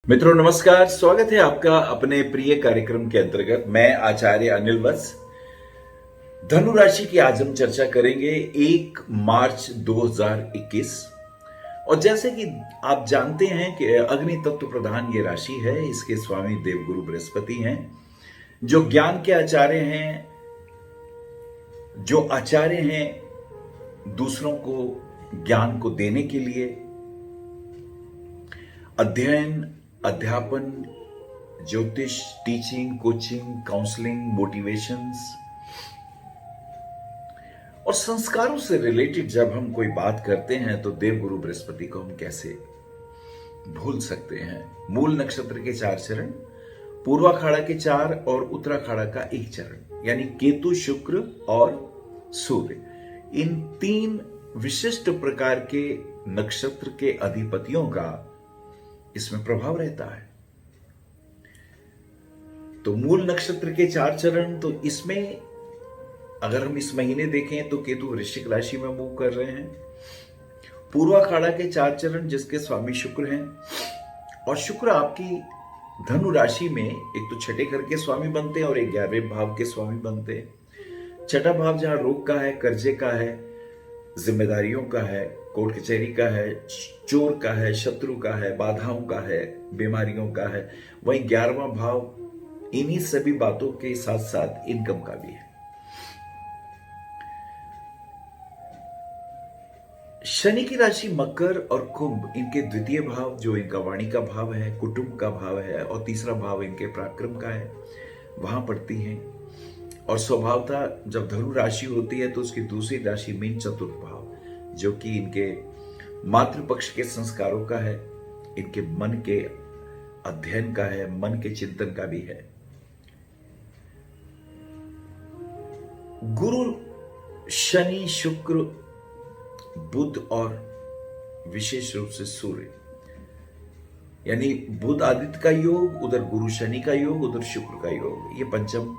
मित्रों नमस्कार, स्वागत है आपका अपने प्रिय कार्यक्रम के अंतर्गत। मैं आचार्य अनिल वत्स। धनु राशि की आज हम चर्चा करेंगे 1 मार्च 2021। और जैसे कि आप जानते हैं कि अग्नि तत्व प्रधान ये राशि है, इसके स्वामी देवगुरु बृहस्पति हैं, जो ज्ञान के आचार्य हैं, जो आचार्य हैं दूसरों को ज्ञान को देने के लिए। अध्ययन, अध्यापन, ज्योतिष, टीचिंग, कोचिंग, काउंसलिंग, मोटिवेशंस और संस्कारों से रिलेटेड जब हम कोई बात करते हैं तो देवगुरु बृहस्पति को हम कैसे भूल सकते हैं। मूल नक्षत्र के 4 चरण, पूर्वाखाड़ा के 4 और उत्तराखाड़ा का 1 चरण, यानी केतु, शुक्र और सूर्य, इन 3 विशिष्ट प्रकार के नक्षत्र के अधिपतियों का इसमें प्रभाव रहता है। तो मूल नक्षत्र के 4 चरण, तो इसमें अगर हम इस महीने देखें तो केतु वृश्चिक राशि में मूव कर रहे हैं। पूर्वाखाड़ा के 4 चरण जिसके स्वामी शुक्र हैं, और शुक्र आपकी धनु राशि में एक तो छठे घर के स्वामी बनते हैं और 11वें भाव के स्वामी बनते हैं। छठा भाव जहां रोग का है, कर्जे का है, जिम्मेदारियों का है, कोर्ट कचहरी का है, चोर का है, शत्रु का है, बाधाओं का है, बीमारियों का है, वहीं 11वां भाव इन्हीं सभी बातों के साथ साथ इनकम का भी है। शनि की राशि मकर और कुंभ, इनके द्वितीय भाव जो इनका वाणी का भाव है, कुटुंब का भाव है, और तीसरा भाव इनके पराक्रम का है, वहां पड़ती हैं। और स्वभावतः जब धनु राशि होती है तो उसकी दूसरी राशि मीन चतुर्थ भाव, जो कि इनके मातृपक्ष के संस्कारों का है, इनके मन के अध्ययन का है, मन के चिंतन का भी है। गुरु, शनि, शुक्र, बुध और विशेष रूप से सूर्य, यानी बुध आदित्य का योग, उधर गुरु शनि का योग, उधर शुक्र का योग, ये पंचम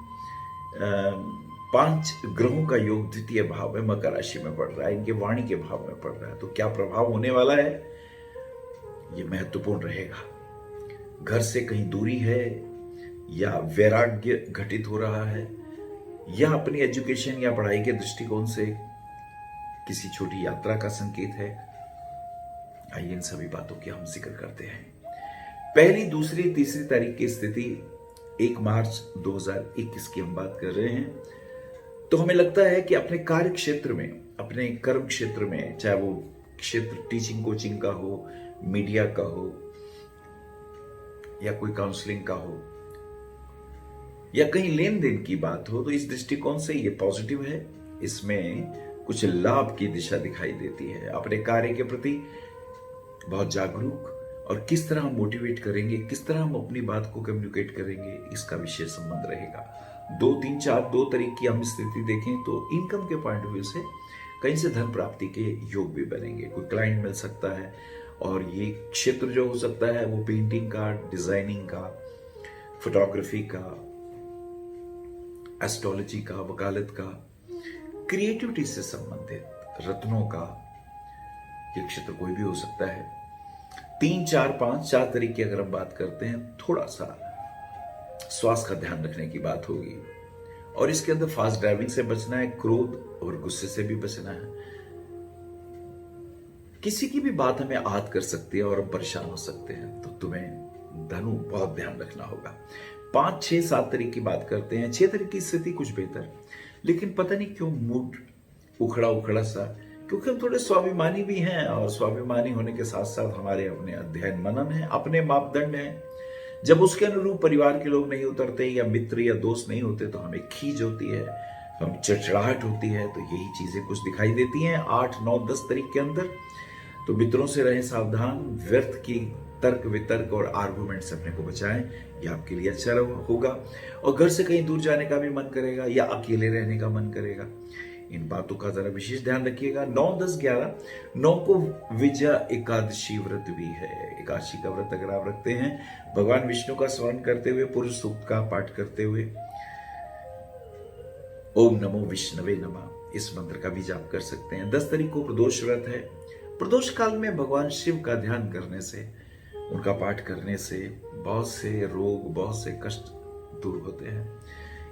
5 ग्रहों का योग द्वितीय भाव में मकर राशि में पड़ रहा है, इनके वाणी के भाव में पड़ रहा है। तो क्या प्रभाव होने वाला है, ये महत्वपूर्ण रहेगा। घर से कहीं दूरी है, या वैराग्य घटित हो रहा है, या अपनी एजुकेशन या पढ़ाई के दृष्टिकोण से किसी छोटी यात्रा का संकेत है। आइए इन सभी बातों की हम जिक्र करते हैं। पहली, दूसरी, तीसरी तारीख की स्थिति 1 मार्च 2021 की हम बात कर रहे हैं। तो हमें लगता है कि अपने कार्य क्षेत्र में, अपने कर्म क्षेत्र में, चाहे वो क्षेत्र टीचिंग कोचिंग का हो, मीडिया का हो, या कोई काउंसलिंग का हो, या कहीं लेन देन की बात हो, तो इस दृष्टिकोण से ये पॉजिटिव है। इसमें कुछ लाभ की दिशा दिखाई देती है। अपने कार्य के प्रति बहुत जागरूक, और किस तरह हम मोटिवेट करेंगे, किस तरह हम अपनी बात को कम्युनिकेट करेंगे, इसका विशेष संबंध रहेगा। 2, 3, 4 2 तारीख की हम स्थिति देखें तो इनकम के पॉइंट ऑफ व्यू से कहीं से धन प्राप्ति के योग भी बनेंगे। कोई क्लाइंट मिल सकता है, और ये क्षेत्र जो हो सकता है वो पेंटिंग का, डिजाइनिंग का, फोटोग्राफी का, एस्ट्रोलॉजी का, वकालत का, क्रिएटिविटी से संबंधित, रत्नों का, ये क्षेत्र कोई भी हो सकता है। 3, 4, 5 4 तारीख की अगर हम बात करते हैं, थोड़ा सा स्वास्थ्य का ध्यान रखने की बात होगी, और इसके अंदर फास्ट ड्राइविंग से बचना है, क्रोध और गुस्से से भी बचना है। किसी की भी बात हमें आहत कर सकती है और हम परेशान हो सकते हैं, तो तुम्हें धनु बहुत ध्यान रखना होगा। 5, 6, 7 तारीख की बात करते हैं। 6 तारीख की स्थिति कुछ बेहतर, लेकिन पता नहीं क्यों मूड उखड़ा उखड़ा सा, क्योंकि हम थोड़े स्वाभिमानी भी हैं, और स्वाभिमानी होने के साथ साथ हमारे अपने अध्ययन मनन है, अपने मापदंड हैं। जब उसके अनुरूप परिवार के लोग नहीं उतरते, या मित्र या दोस्त नहीं होते, तो हमें खीज होती है, हमें चिड़चिड़ाहट होती है। तो यही चीजें कुछ दिखाई देती हैं 8, 9, 10 तारीख के अंदर। तो मित्रों से रहें सावधान, व्यर्थ की तर्क वितर्क और आर्गुमेंट से अपने को बचाएं, यह आपके लिए अच्छा होगा। और घर से कहीं दूर जाने का भी मन करेगा, या अकेले रहने का मन करेगा, इन बातों का जरा विशेष ध्यान रखिएगा। 9, 10, 11, 9 को विजया एकादशी व्रत भी है। एकादशी का व्रत अगर आप रखते हैं, भगवान विष्णु का स्मरण करते हुए, पुरुष सूक्त का पाठ करते हुए, ओम नमो विष्णवे नमः, इस मंत्र का भी जाप कर सकते हैं। 10 तारीख को प्रदोष व्रत है। प्रदोष काल में भगवान शिव का ध्यान करने से उनका पाठ करने से बहुत से रोग, बहुत से कष्ट दूर होते हैं।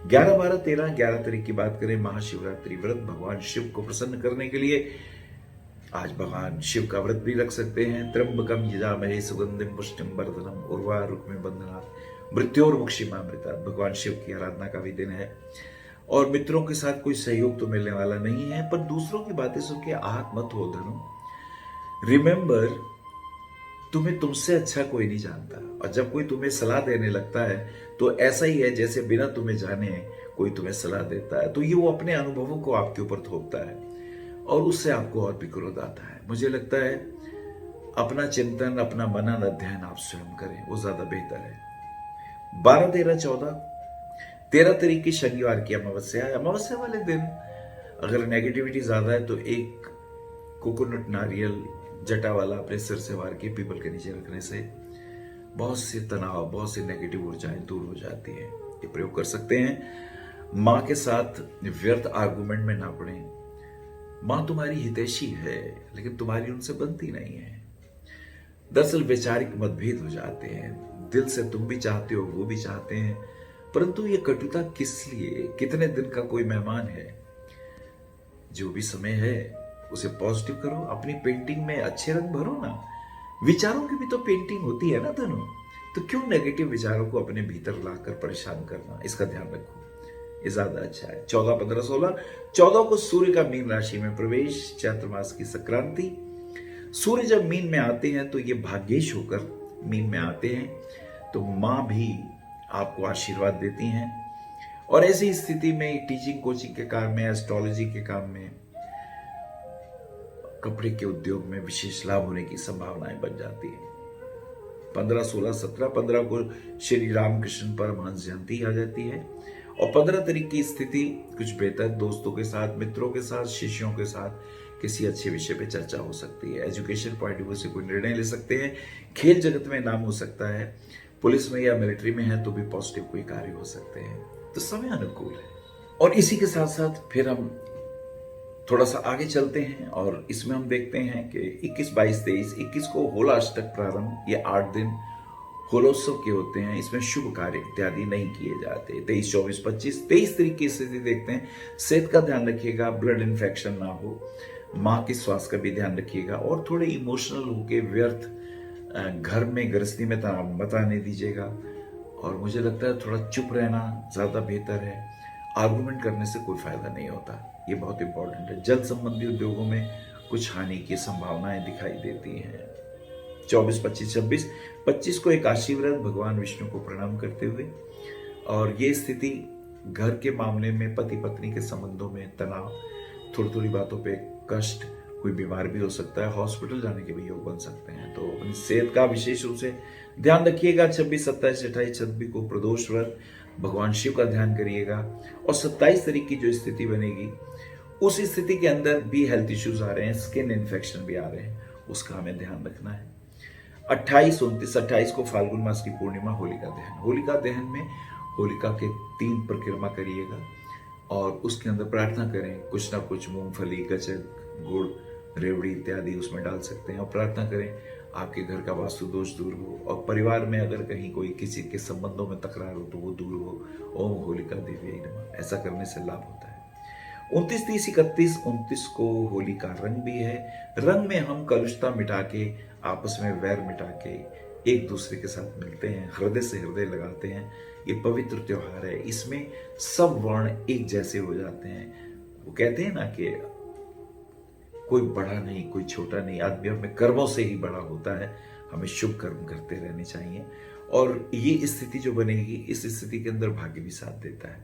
11, 12, 13, 11 तारीख की बात करें, महाशिवरात्रि व्रत भगवान शिव को प्रसन्न करने के लिए आज भगवान शिव का व्रत भी रख सकते हैं। त्र्यंबकम यजामहे सुगंधिम पुष्टिम वर्धनम उर्वारुकमिव बंधनात् मृत्योर्मुक्षीमामृतात्। भगवान शिव की आराधना का भी दिन है और मित्रों के साथ कोई सहयोग तो मिलने वाला नहीं है, पर दूसरों की बातें सुन के आहत मत हो धनु। रिमेंबर, तुम्हें तुमसे अच्छा कोई नहीं जानता, और जब कोई तुम्हें सलाह देने लगता है तो ऐसा ही है जैसे बिना तुम्हें जाने कोई तुम्हें सलाह देता है, तो ये वो अपने अनुभवों को आपके ऊपर थोपता है और उससे आपको और भी क्रोध आता है। मुझे लगता है अपना चिंतन, अपना मनन अध्ययन आप स्वयं करें, वो ज्यादा बेहतर है। 12, 13, 14, 13 तारीख की शनिवार की अमावस्या है। अमावस्या वाले दिन अगर नेगेटिविटी ज्यादा है तो एक कोकोनट नारियल जटा वाला अपने सिर से वार के पीपल के नीचे रखने से बहुत से तनाव, बहुत सी नेगेटिव ऊर्जाएं दूर हो जाती है। ये प्रयोग कर सकते हैं। माँ के साथ व्यर्थ आर्गुमेंट में ना पड़े। माँ तुम्हारी हितैषी है लेकिन तुम्हारी उनसे बनती नहीं है। दरअसल वैचारिक मतभेद हो जाते हैं, दिल से तुम भी चाहते हो, वो भी चाहते हैं, परंतु ये कटुता किस लिए? कितने दिन का कोई मेहमान है? जो भी समय है उसे पॉजिटिव करो, अपनी पेंटिंग में अच्छे रंग भरो ना। विचारों की भी तो पेंटिंग होती है ना धनु, तो क्यों नेगेटिव विचारों को अपने भीतर लाकर परेशान करना? इसका ध्यान रखो, ये ज्यादा अच्छा है। 14, 15, 16, 14 को सूर्य का मीन राशि में प्रवेश, चैत्र मास की संक्रांति। सूर्य जब मीन में आते हैं तो ये भाग्येश होकर मीन में आते हैं, तो माँ भी आपको आशीर्वाद देती हैं और ऐसी स्थिति में टीचिंग कोचिंग के काम में, एस्ट्रोलॉजी के काम में, कपड़े के उद्योग में विशेष लाभ होने की संभावनाएं बन जाती है। 15, 16, 17, 15 को श्री रामकृष्ण परमहंस जयंती आ जाती है और 15 तारीख की स्थिति कुछ बेहतर, दोस्तों के साथ, मित्रों के साथ, शिष्यों के साथ किसी अच्छे विषय पे चर्चा हो सकती है। एजुकेशन पॉइंट ऑफ व्यू से कोई निर्णय ले सकते हैं। खेल जगत में नाम हो सकता है। पुलिस में या मिलिट्री में है तो भी पॉजिटिव कोई कार्य हो सकते हैं। तो समय अनुकूल है। और इसी के साथ साथ फिर हम थोड़ा सा आगे चलते हैं और इसमें हम देखते हैं कि 21, 22, 23, 21 को होलाष्टक प्रारंभ। ये 8 दिन होलोत्सव के होते हैं। इसमें शुभ कार्य इत्यादि नहीं किए जाते। 23, 24, 25, 23 तारीख की स्थिति देखते हैं। सेहत का ध्यान रखिएगा, ब्लड इन्फेक्शन ना हो। माँ के स्वास्थ्य का भी ध्यान रखिएगा और थोड़े इमोशनल होके व्यर्थ घर में गृहस्थी में तनाव मत आने दीजिएगा। और मुझे लगता है थोड़ा चुप रहना ज्यादा बेहतर है। आर्गुमेंट करने से कोई फायदा नहीं होता, ये बहुत इंपॉर्टेंट है। जल संबंधी उद्योगों में कुछ हानि की संभावनाएं दिखाई देती हैं। 24, 25, 26, 25 को एकादशी व्रत भगवान विष्णु को प्रणाम करते हुए, और ये स्थिति घर के मामले में, पति पत्नी के संबंधों में तनाव, थोड़ी थोड़ी बातों पे कष्ट, कोई बीमार भी हो सकता है, हॉस्पिटल जाने के भी योग बन सकते हैं। तो अपनी सेहत का विशेष रूप से ध्यान रखिएगा। 26, 27, 28, 26 को प्रदोष व्रत भगवान शिव का ध्यान करिएगा। और 27 तारीख की जो स्थिति बनेगी उस स्थिति के अंदर भी हेल्थ इश्यूज आ रहे हैं, स्किन इन्फेक्शन भी आ रहे हैं, उसका हमें ध्यान रखना है। 28, 29, 28 को फाल्गुन मास की पूर्णिमा, होलिका दहन। होलिका दहन में होलिका के 3 परिक्रमा करिएगा और उसके अंदर प्रार्थना करें। कुछ ना कुछ मूंगफली, गचक, गुड़, रेवड़ी इत्यादि उसमें डाल सकते हैं और प्रार्थना करें आपके घर का वास्तु दोष दूर हो और परिवार में अगर कहीं कोई किसी के संबंधों में तकरार हो तो वो दूर हो। ओम होलिका देवी नमः। ऐसा करने से लाभ होता है। 29, 30, 31, 29 को होली का रंग भी है। रंग में हम कलुषता मिटा के, आपस में वैर मिटा के एक दूसरे के साथ मिलते हैं, हृदय से हृदय लगाते हैं। ये पवित्र त्योहार है, इसमें सब वर्ण एक जैसे हो जाते हैं। वो कहते हैं ना कि कोई बड़ा नहीं, कोई छोटा नहीं, आदमी अपने कर्मों से ही बड़ा होता है। हमें शुभ कर्म करते रहने चाहिए और ये स्थिति जो बनेगी, इस स्थिति के अंदर भाग्य भी साथ देता है।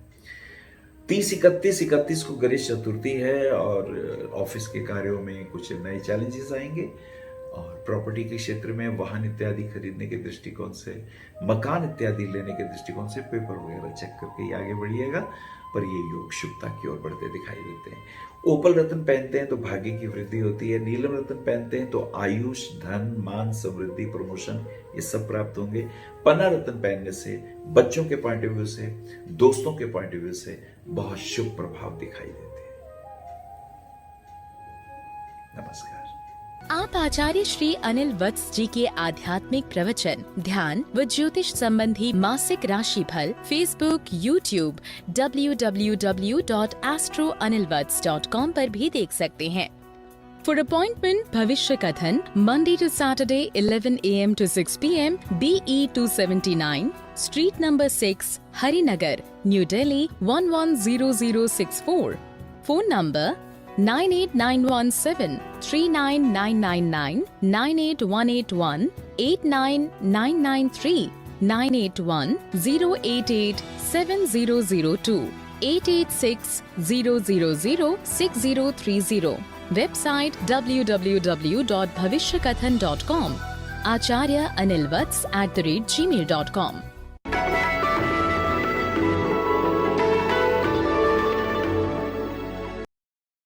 30, 31 को गणेश चतुर्थी है और ऑफिस के कार्यों में कुछ नए चैलेंजेस आएंगे और प्रॉपर्टी के क्षेत्र में वाहन इत्यादि खरीदने के दृष्टिकोण से, मकान इत्यादि लेने के दृष्टिकोण से पेपर वगैरह चेक करके ही आगे बढ़िएगा। पर ये योग शुभता की ओर बढ़ते दिखाई देते हैं। ओपल रत्न पहनते हैं तो भाग्य की वृद्धि होती है। नीलम रत्न पहनते हैं तो आयुष, धन, मान, समृद्धि, प्रमोशन ये सब प्राप्त होंगे। पन्ना रत्न पहनने से बच्चों के पॉइंट ऑफ व्यू से, दोस्तों के पॉइंट ऑफ व्यू से बहुत शुभ प्रभाव दिखाई देते हैं। नमस्कार। आप आचार्य श्री अनिल वत्स जी के आध्यात्मिक प्रवचन, ध्यान व ज्योतिष संबंधी मासिक राशि फल फेसबुक, यूट्यूब, www.astroanilvats.com पर भी देख सकते हैं। For appointment, भविष्य कथन, Monday to Saturday, 11 a.m. to 6 p.m. BE 279, Street number 6, Harinagar, New Delhi 110064. Phone number 98917 39999, 98181 89993, 981 088 7002, 886 000 6030. Website www.bhavishyakathan.com. Acharya Anil Vats @gmail.com.